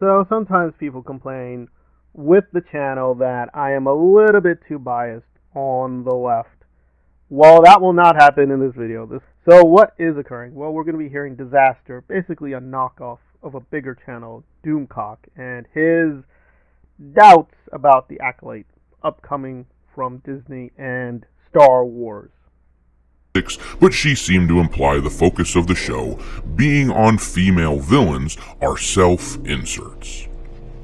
So sometimes people complain with the channel that I am a little bit too biased on the left. Well, that will not happen in this video. So what is occurring? Well, we're going to be hearing Disaster, basically a knockoff of a bigger channel, Doomcock, and his doubts about the Acolyte upcoming from Disney and Star Wars. But she seemed to imply the focus of the show being on female villains are self-inserts.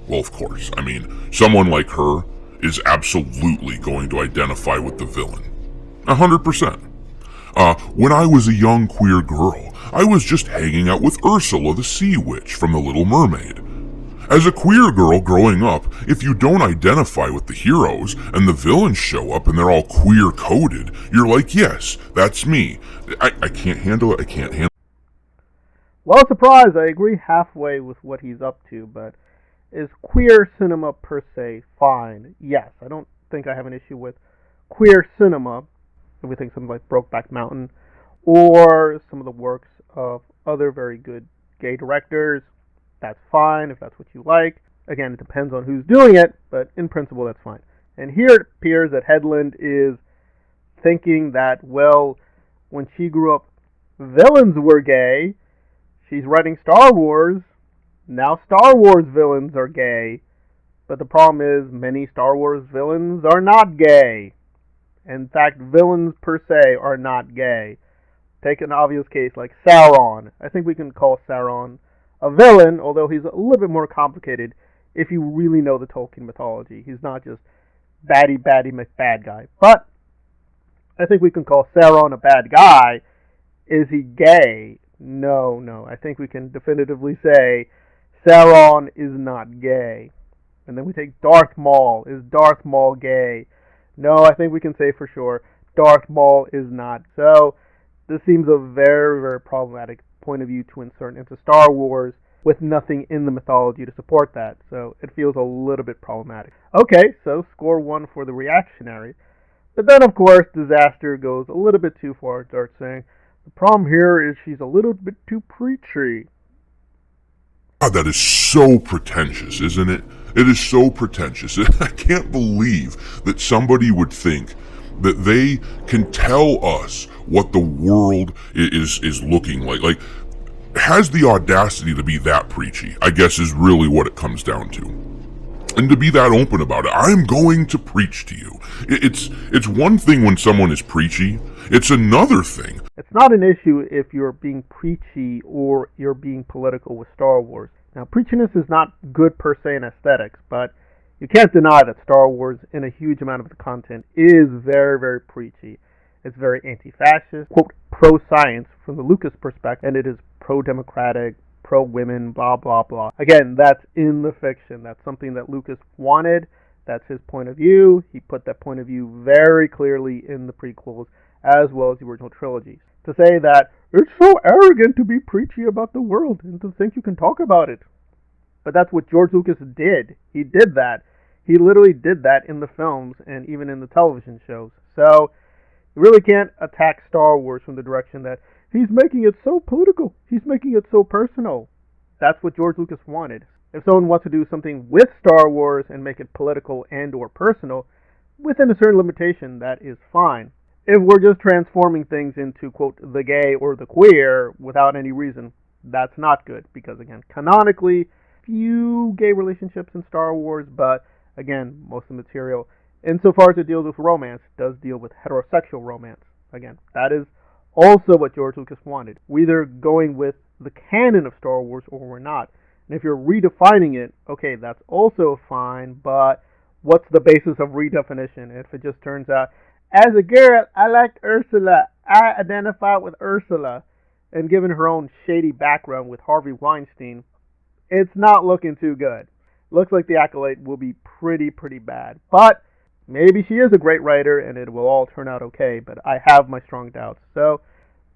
Well, of course, I mean, someone like her is absolutely going to identify with the villain. 100%. When I was a young queer girl, I was just hanging out with Ursula the Sea Witch from The Little Mermaid. As a queer girl growing up, if you don't identify with the heroes and the villains show up and they're all queer-coded, you're like, yes, that's me. I can't handle it, I can't handle it. Well, surprise, I agree halfway with what he's up to, but is queer cinema per se fine? Yes, I don't think I have an issue with queer cinema. If we think something like Brokeback Mountain or some of the works of other very good gay directors, that's fine if that's what you like. Again, it depends on who's doing it, but in principle, that's fine. And here it appears that Headland is thinking that, well, when she grew up, villains were gay. She's writing Star Wars. Now Star Wars villains are gay. But the problem is many Star Wars villains are not gay. In fact, villains per se are not gay. Take an obvious case like Sauron. I think we can call Sauron a villain, although he's a little bit more complicated if you really know the Tolkien mythology. He's not just baddie McBad guy. But I think we can call Sauron a bad guy. Is he gay? No. I think we can definitively say Sauron is not gay. And then we take Darth Maul. Is Darth Maul gay? No, I think we can say for sure Darth Maul is not. So this seems a very, very problematic point of view to insert into Star Wars with nothing in the mythology to support that. So it feels a little bit problematic. Okay, so score 1 for the reactionary. But then, of course, Disaster goes a little bit too far. Starts saying, the problem here is she's a little bit too preachy. God, that is so pretentious, isn't it? It is so pretentious. I can't believe that somebody would think that they can tell us what the world is looking like. Like, has the audacity to be that preachy, I guess, is really what it comes down to. And to be that open about it. I'm going to preach to you. It's one thing when someone is preachy. It's another thing. It's not an issue if you're being preachy or you're being political with Star Wars. Now, preachiness is not good per se in aesthetics, but you can't deny that Star Wars, in a huge amount of the content, is very, very preachy. It's very anti-fascist, quote, pro-science from the Lucas perspective, and it is pro-democratic, pro-women, blah, blah, blah. Again, that's in the fiction. That's something that Lucas wanted. That's his point of view. He put that point of view very clearly in the prequels, as well as the original trilogies. To say that it's so arrogant to be preachy about the world and to think you can talk about it. But that's what George Lucas did. He did that. He literally did that in the films and even in the television shows. So you really can't attack Star Wars from the direction that he's making it so political. He's making it so personal. That's what George Lucas wanted. If someone wants to do something with Star Wars and make it political and or personal, within a certain limitation, that is fine. If we're just transforming things into, quote, the gay or the queer without any reason, that's not good. Because, again, canonically, few gay relationships in Star Wars, but, again, most of the material, insofar as it deals with romance, does deal with heterosexual romance. Again, that is also what George Lucas wanted. We're either going with the canon of Star Wars or we're not. And if you're redefining it, okay, that's also fine, but what's the basis of redefinition? If it just turns out, as a girl, I liked Ursula. I identify with Ursula. And given her own shady background with Harvey Weinstein, it's not looking too good. Looks like the Acolyte will be pretty bad. But maybe she is a great writer and it will all turn out okay. But I have my strong doubts. So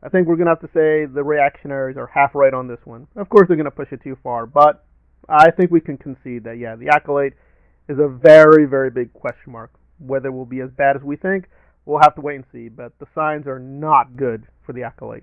I think we're going to have to say the reactionaries are half right on this one. Of course, they're going to push it too far. But I think we can concede that, yeah, the Acolyte is a very, very big question mark. Whether it will be as bad as we think, we'll have to wait and see, but the signs are not good for the Acolyte.